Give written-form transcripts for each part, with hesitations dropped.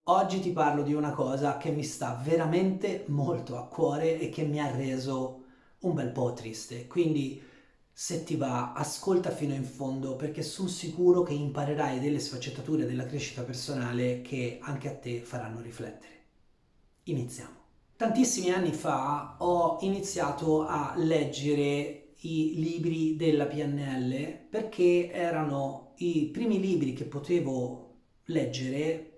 Oggi ti parlo di una cosa che mi sta veramente molto a cuore e che mi ha reso un bel po' triste. Quindi, se ti va, ascolta fino in fondo perché sono sicuro che imparerai delle sfaccettature della crescita personale che anche a te faranno riflettere. Iniziamo. Tantissimi anni fa ho iniziato a leggere i libri della PNL perché erano i primi libri che potevo leggere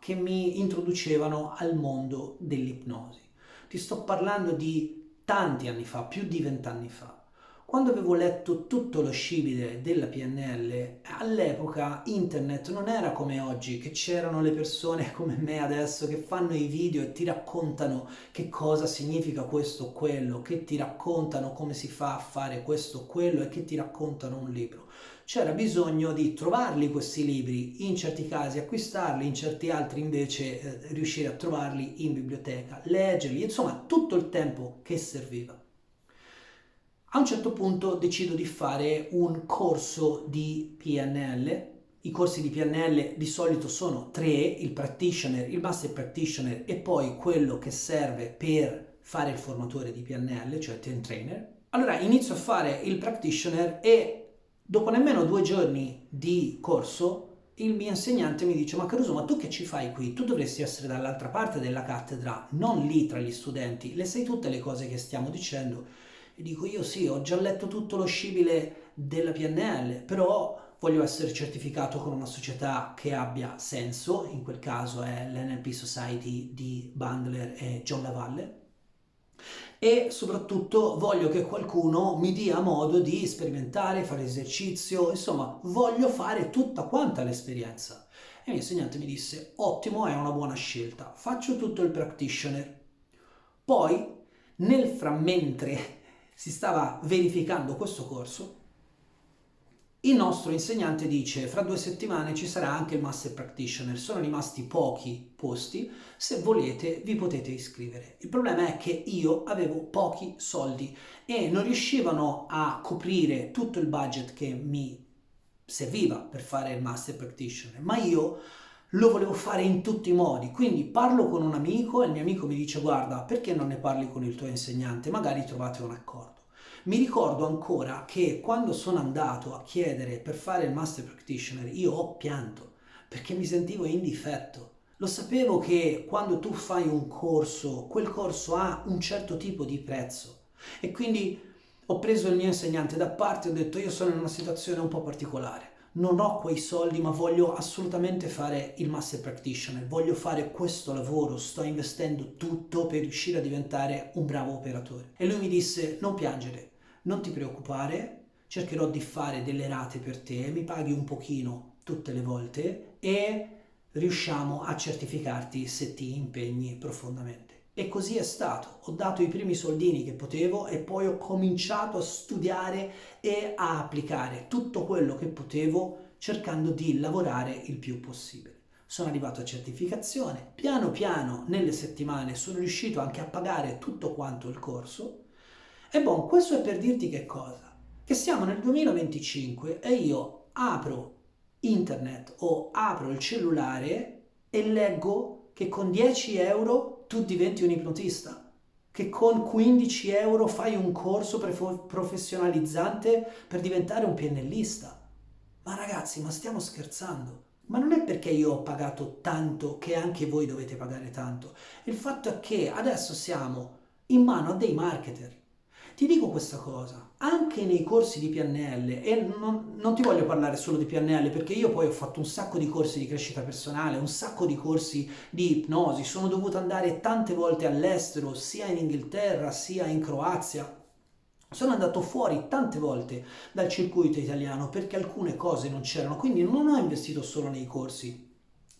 che mi introducevano al mondo dell'ipnosi. Ti sto parlando di tanti anni fa, più di 20 anni fa. Quando avevo letto tutto lo scibile della PNL, all'epoca internet non era come oggi, che c'erano le persone come me adesso che fanno i video e ti raccontano che cosa significa questo o quello, che ti raccontano come si fa a fare questo o quello e che ti raccontano un libro. C'era bisogno di trovarli questi libri, in certi casi acquistarli, in certi altri invece riuscire a trovarli in biblioteca, leggerli, insomma tutto il tempo che serviva. A un certo punto decido di fare un corso di PNL. I corsi di PNL di solito sono tre: il practitioner, il master practitioner e poi quello che serve per fare il formatore di PNL, cioè il trainer. Allora inizio a fare il practitioner e dopo nemmeno 2 giorni di corso il mio insegnante mi dice: ma Caruso, ma tu che ci fai qui? Tu dovresti essere dall'altra parte della cattedra, non lì tra gli studenti. Le sai tutte le cose che stiamo dicendo? E dico: io sì, ho già letto tutto lo scibile della PNL, però voglio essere certificato con una società che abbia senso, in quel caso è l'NLP Society di Bandler e John Lavalle, e soprattutto voglio che qualcuno mi dia modo di sperimentare, fare esercizio, insomma voglio fare tutta quanta l'esperienza. E il mio insegnante mi disse: ottimo, è una buona scelta, faccio tutto il practitioner. Poi, nel frammentre si stava verificando questo corso, il nostro insegnante dice: fra 2 settimane ci sarà anche il Master Practitioner, sono rimasti pochi posti, se volete vi potete iscrivere. Il problema è che io avevo pochi soldi e non riuscivano a coprire tutto il budget che mi serviva per fare il Master Practitioner, ma io lo volevo fare in tutti i modi, quindi parlo con un amico e il mio amico mi dice: guarda, perché non ne parli con il tuo insegnante, magari trovate un accordo. Mi ricordo ancora che quando sono andato a chiedere per fare il Master Practitioner io ho pianto perché mi sentivo in difetto. Lo sapevo che quando tu fai un corso, quel corso ha un certo tipo di prezzo e quindi ho preso il mio insegnante da parte e ho detto: io sono in una situazione un po' particolare, non ho quei soldi ma voglio assolutamente fare il Master Practitioner, voglio fare questo lavoro, sto investendo tutto per riuscire a diventare un bravo operatore. E lui mi disse: non piangere, non ti preoccupare, cercherò di fare delle rate per te, mi paghi un pochino tutte le volte e riusciamo a certificarti se ti impegni profondamente. E così è stato. Ho dato i primi soldini che potevo e poi ho cominciato a studiare e a applicare tutto quello che potevo cercando di lavorare il più possibile. Sono arrivato a certificazione, piano piano nelle settimane sono riuscito anche a pagare tutto quanto il corso. E bon, questo è per dirti che cosa? Che siamo nel 2025 e io apro internet o apro il cellulare e leggo che con 10 euro tu diventi un ipnotista, che con 15 euro fai un corso professionalizzante per diventare un pennellista. Ma ragazzi, ma stiamo scherzando? Ma non è perché io ho pagato tanto che anche voi dovete pagare tanto. Il fatto è che adesso siamo in mano a dei marketer. Ti dico questa cosa, anche nei corsi di PNL, e non ti voglio parlare solo di PNL perché io poi ho fatto un sacco di corsi di crescita personale, un sacco di corsi di ipnosi, sono dovuto andare tante volte all'estero, sia in Inghilterra sia in Croazia. Sono andato fuori tante volte dal circuito italiano perché alcune cose non c'erano, quindi non ho investito solo nei corsi.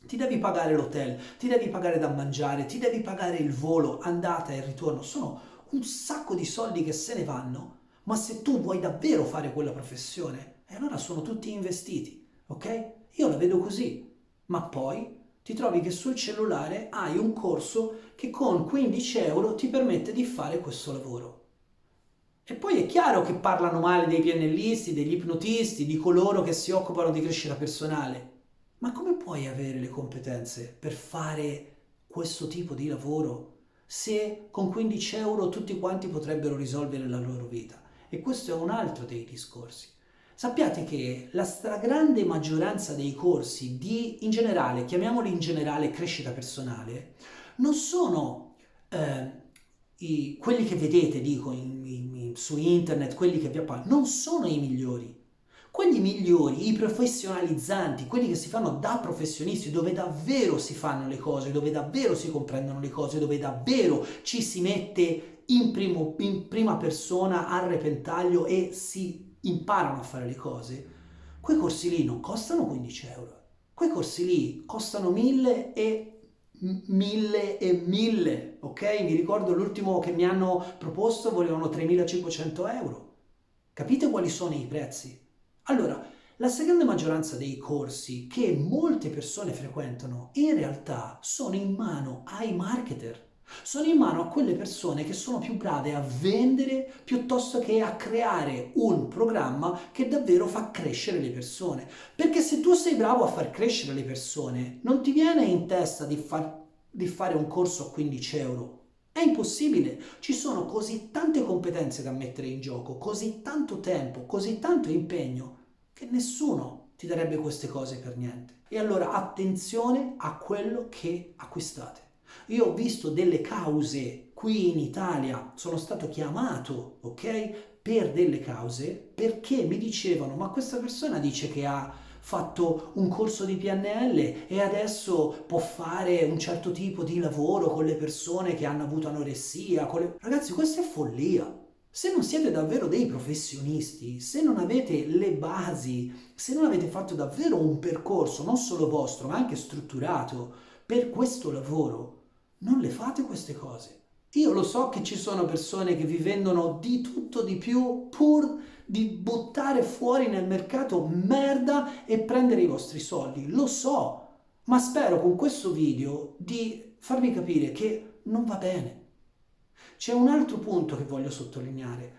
Ti devi pagare l'hotel, ti devi pagare da mangiare, ti devi pagare il volo, andata e ritorno. Sono un sacco di soldi che se ne vanno, ma se tu vuoi davvero fare quella professione, e allora sono tutti investiti, ok? Io la vedo così. Ma poi ti trovi che sul cellulare hai un corso che con 15 euro ti permette di fare questo lavoro. E poi è chiaro che parlano male dei PNListi, degli ipnotisti, di coloro che si occupano di crescita personale. Ma come puoi avere le competenze per fare questo tipo di lavoro se con 15 euro tutti quanti potrebbero risolvere la loro vita? E questo è un altro dei discorsi. Sappiate che la stragrande maggioranza dei corsi in generale, chiamiamoli in generale crescita personale, non sono quelli che vedete, dico, su internet, quelli che vi appaiono, non sono i migliori. Quelli migliori, i professionalizzanti, quelli che si fanno da professionisti, dove davvero si fanno le cose, dove davvero si comprendono le cose, dove davvero ci si mette in prima persona a repentaglio e si imparano a fare le cose, quei corsi lì non costano 15 euro. Quei corsi lì costano 1000 e 1000 e 1000, ok? Mi ricordo l'ultimo che mi hanno proposto volevano 3500 euro. Capite quali sono i prezzi? Allora, la stragrande maggioranza dei corsi che molte persone frequentano in realtà sono in mano ai marketer, sono in mano a quelle persone che sono più brave a vendere piuttosto che a creare un programma che davvero fa crescere le persone. Perché se tu sei bravo a far crescere le persone, non ti viene in testa di fare un corso a 15 euro. È impossibile, ci sono così tante competenze da mettere in gioco, così tanto tempo, così tanto impegno, che nessuno ti darebbe queste cose per niente. E allora attenzione a quello che acquistate. Io ho visto delle cause qui in Italia, sono stato chiamato, ok, per delle cause perché mi dicevano, ma questa persona dice che ha fatto un corso di PNL e adesso può fare un certo tipo di lavoro con le persone che hanno avuto anoressia. Ragazzi, questa è follia. Se non siete davvero dei professionisti, se non avete le basi, se non avete fatto davvero un percorso, non solo vostro, ma anche strutturato per questo lavoro, non le fate queste cose. Io lo so che ci sono persone che vi vendono di tutto di più pur di buttare fuori nel mercato merda e prendere i vostri soldi. Lo so, ma spero con questo video di farvi capire che non va bene. C'è un altro punto che voglio sottolineare.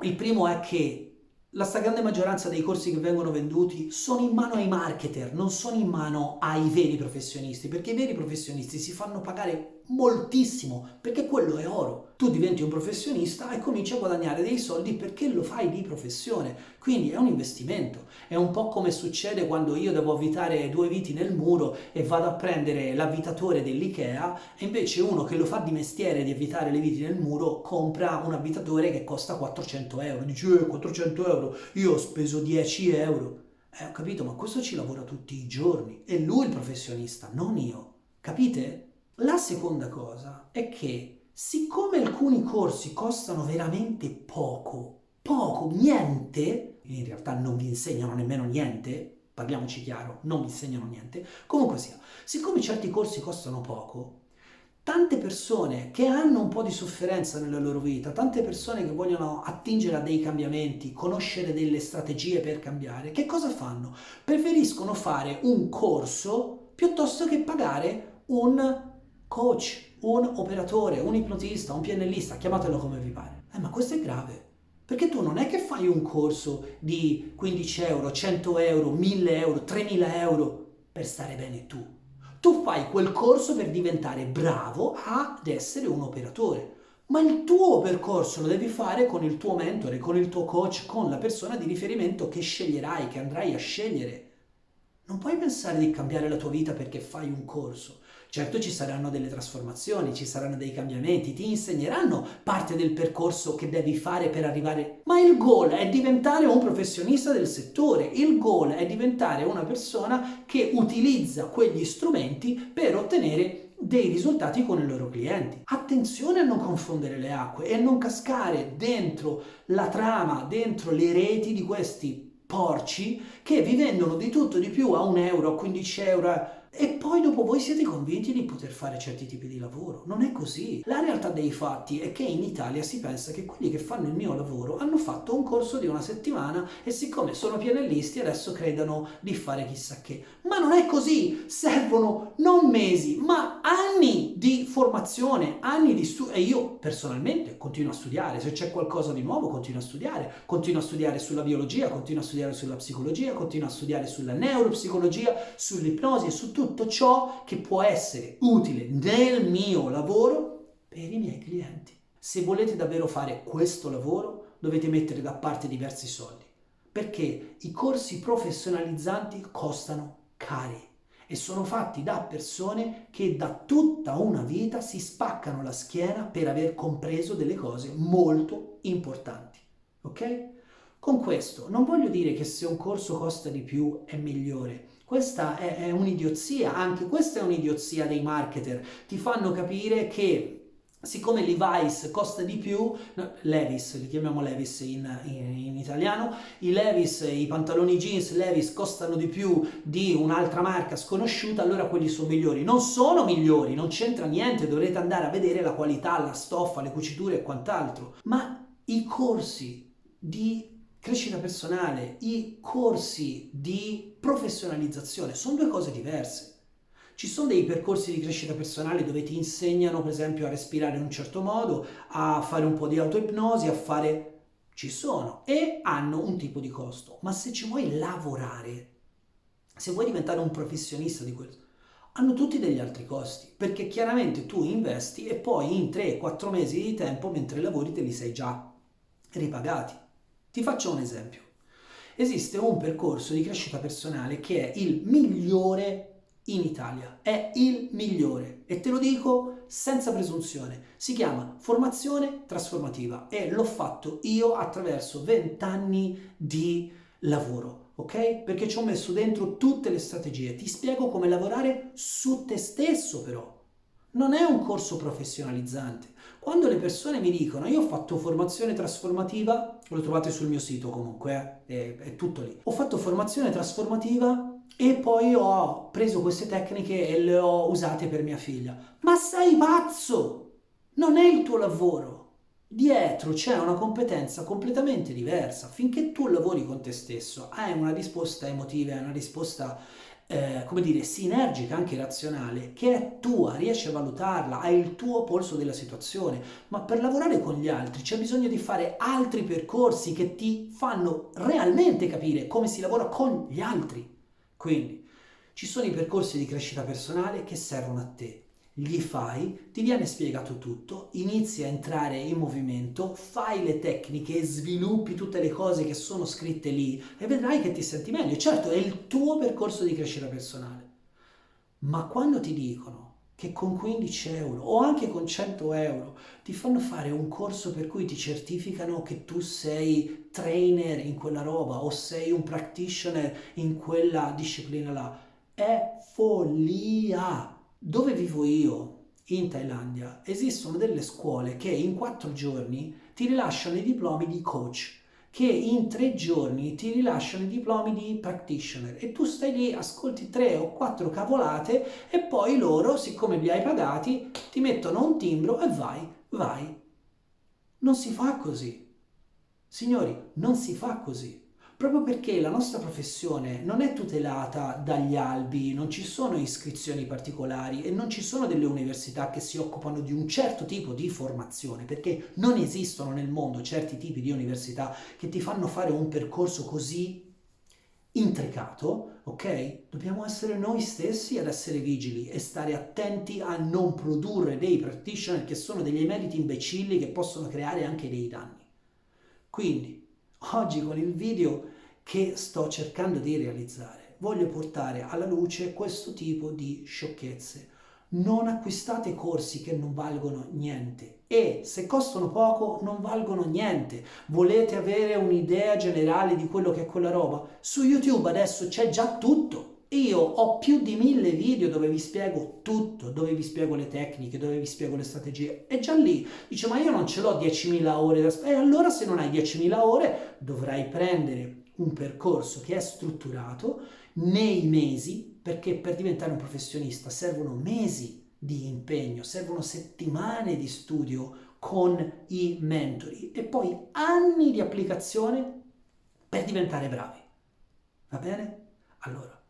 Il primo è che la stragrande maggioranza dei corsi che vengono venduti sono in mano ai marketer, non sono in mano ai veri professionisti, perché i veri professionisti si fanno pagare moltissimo, perché quello è oro. Tu diventi un professionista e cominci a guadagnare dei soldi perché lo fai di professione, quindi è un investimento. È un po' come succede quando io devo avvitare 2 viti nel muro e vado a prendere l'avvitatore dell'IKEA e invece uno che lo fa di mestiere di avvitare le viti nel muro compra un avvitatore che costa 400 euro. Dice, 400 euro, io ho speso 10 euro. Ho capito, ma questo ci lavora tutti i giorni. È lui il professionista, non io. Capite? La seconda cosa è che siccome alcuni corsi costano veramente poco, niente, in realtà non vi insegnano nemmeno niente, parliamoci chiaro, non vi insegnano niente, comunque sia, siccome certi corsi costano poco, tante persone che hanno un po' di sofferenza nella loro vita, tante persone che vogliono attingere a dei cambiamenti, conoscere delle strategie per cambiare, che cosa fanno? Preferiscono fare un corso piuttosto che pagare un coach, un operatore, un ipnotista, un PNLista, chiamatelo come vi pare. Ma questo è grave, perché tu non è che fai un corso di 15 euro, 100 euro, 1000 euro, 3000 euro per stare bene tu. Tu fai quel corso per diventare bravo ad essere un operatore. Ma il tuo percorso lo devi fare con il tuo mentore, con il tuo coach, con la persona di riferimento che sceglierai, che andrai a scegliere. Non puoi pensare di cambiare la tua vita perché fai un corso. Certo ci saranno delle trasformazioni, ci saranno dei cambiamenti, ti insegneranno parte del percorso che devi fare per arrivare. Ma il goal è diventare un professionista del settore, il goal è diventare una persona che utilizza quegli strumenti per ottenere dei risultati con i loro clienti. Attenzione a non confondere le acque e a non cascare dentro la trama, dentro le reti di questi porci che vi vendono di tutto di più a 1 euro, a 15 euro e poi dopo voi siete convinti di poter fare certi tipi di lavoro. Non è così. La realtà dei fatti è che in Italia si pensa che quelli che fanno il mio lavoro hanno fatto un corso di 1 settimana e siccome sono pianellisti adesso credano di fare chissà che. Ma non è così. Servono non mesi, ma anni di formazione, anni di studio, e io personalmente continuo a studiare, se c'è qualcosa di nuovo continuo a studiare sulla biologia, continuo a studiare sulla psicologia, continuo a studiare sulla neuropsicologia, sull'ipnosi e su tutto ciò che può essere utile nel mio lavoro per i miei clienti. Se volete davvero fare questo lavoro, dovete mettere da parte diversi soldi, perché i corsi professionalizzanti costano cari e sono fatti da persone che da tutta una vita si spaccano la schiena per aver compreso delle cose molto importanti. Ok? Con questo non voglio dire che se un corso costa di più è migliore. Questa è un'idiozia, anche questa è un'idiozia dei marketer. Ti fanno capire che siccome Levi's costa di più, no, Levi's, li chiamiamo Levi's in italiano, i Levi's, i pantaloni jeans Levi's costano di più di un'altra marca sconosciuta, allora quelli sono migliori. Non sono migliori, non c'entra niente, dovrete andare a vedere la qualità, la stoffa, le cuciture e quant'altro. Ma i corsi di crescita personale, i corsi di professionalizzazione sono due cose diverse. Ci sono dei percorsi di crescita personale dove ti insegnano, per esempio, a respirare in un certo modo, a fare un po' di autoipnosi, a fare... Ci sono e hanno un tipo di costo. Ma se ci vuoi lavorare, se vuoi diventare un professionista di questo, hanno tutti degli altri costi, perché chiaramente tu investi e poi in 3-4 mesi di tempo, mentre lavori, te li sei già ripagati. Ti faccio un esempio. Esiste un percorso di crescita personale che è il migliore in Italia, è il migliore e te lo dico senza presunzione. Si chiama formazione trasformativa e l'ho fatto io attraverso 20 anni di lavoro, ok? Perché ci ho messo dentro tutte le strategie. Ti spiego come lavorare su te stesso però. Non è un corso professionalizzante. Quando le persone mi dicono io ho fatto formazione trasformativa, lo trovate sul mio sito comunque, è tutto lì. Ho fatto formazione trasformativa e poi ho preso queste tecniche e le ho usate per mia figlia. Ma sei pazzo! Non è il tuo lavoro. Dietro c'è una competenza completamente diversa. Finché tu lavori con te stesso, hai una risposta emotiva, hai una risposta come dire, sinergica, anche razionale, che è tua, riesci a valutarla, hai il tuo polso della situazione, ma per lavorare con gli altri c'è bisogno di fare altri percorsi che ti fanno realmente capire come si lavora con gli altri. Quindi ci sono i percorsi di crescita personale che servono a te. Li fai, ti viene spiegato tutto, inizi a entrare in movimento, fai le tecniche, sviluppi tutte le cose che sono scritte lì e vedrai che ti senti meglio. Certo, è il tuo percorso di crescita personale. Ma quando ti dicono che con 15 euro o anche con 100 euro ti fanno fare un corso per cui ti certificano che tu sei trainer in quella roba o sei un practitioner in quella disciplina là, è follia. Dove vivo io, in Thailandia, esistono delle scuole che in 4 giorni ti rilasciano i diplomi di coach, che in 3 giorni ti rilasciano i diplomi di practitioner e tu stai lì, ascolti 3 o 4 cavolate e poi loro, siccome li hai pagati, ti mettono un timbro e vai. Non si fa così. Signori, non si fa così. Proprio perché la nostra professione non è tutelata dagli albi, non ci sono iscrizioni particolari e non ci sono delle università che si occupano di un certo tipo di formazione, perché non esistono nel mondo certi tipi di università che ti fanno fare un percorso così intricato, ok? Dobbiamo essere noi stessi ad essere vigili e stare attenti a non produrre dei practitioner che sono degli emeriti imbecilli che possono creare anche dei danni. Quindi, oggi con il video che sto cercando di realizzare, voglio portare alla luce questo tipo di sciocchezze. Non acquistate corsi che non valgono niente e se costano poco non valgono niente. Volete avere un'idea generale di quello che è quella roba? Su YouTube adesso c'è già tutto. Io ho più di 1000 video dove vi spiego tutto, dove vi spiego le tecniche, dove vi spiego le strategie. È già lì. Dice, ma io non ce l'ho 10.000 ore da spiegare. E allora se non hai 10.000 ore dovrai prendere un percorso che è strutturato nei mesi, perché per diventare un professionista servono mesi di impegno, servono settimane di studio con i mentori e poi anni di applicazione per diventare bravi. Va bene? Allora,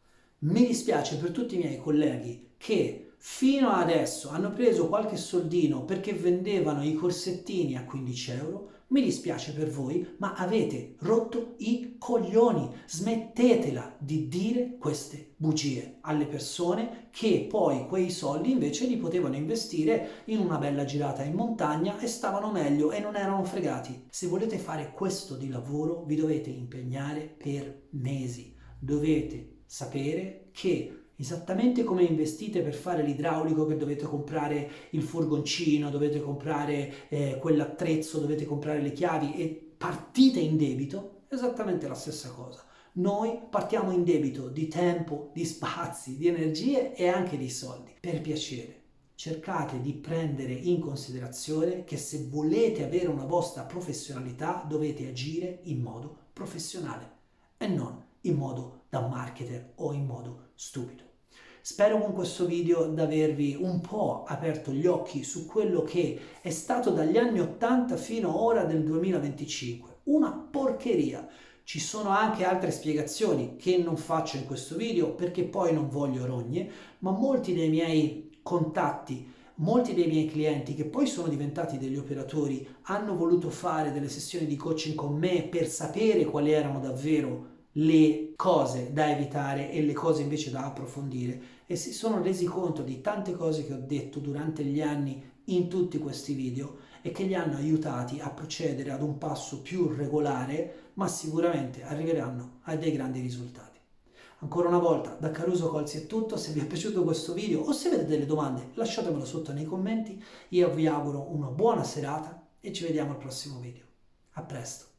mi dispiace per tutti i miei colleghi che fino adesso hanno preso qualche soldino perché vendevano i corsettini a 15 euro, mi dispiace per voi, ma avete rotto i coglioni. Smettetela di dire queste bugie alle persone che poi quei soldi invece li potevano investire in una bella girata in montagna e stavano meglio e non erano fregati. Se volete fare questo di lavoro vi dovete impegnare per mesi. Dovete sapere che esattamente come investite per fare l'idraulico, che dovete comprare il furgoncino, dovete comprare quell'attrezzo, dovete comprare le chiavi e partite in debito, esattamente la stessa cosa. Noi partiamo in debito di tempo, di spazi, di energie e anche di soldi. Per piacere, cercate di prendere in considerazione che se volete avere una vostra professionalità dovete agire in modo professionale e non in modo da marketer o in modo stupido. Spero con questo video di avervi un po' aperto gli occhi su quello che è stato dagli anni 80 fino a ora del 2025. Una porcheria. Ci sono anche altre spiegazioni che non faccio in questo video perché poi non voglio rogne, ma molti dei miei contatti, molti dei miei clienti che poi sono diventati degli operatori hanno voluto fare delle sessioni di coaching con me per sapere quali erano davvero le cose da evitare e le cose invece da approfondire e si sono resi conto di tante cose che ho detto durante gli anni in tutti questi video e che li hanno aiutati a procedere ad un passo più regolare, ma sicuramente arriveranno a dei grandi risultati. Ancora una volta da Caruso Colzi è tutto. Se vi è piaciuto questo video o se avete delle domande lasciatemelo sotto nei commenti. Io vi auguro una buona serata e ci vediamo al prossimo video. A presto!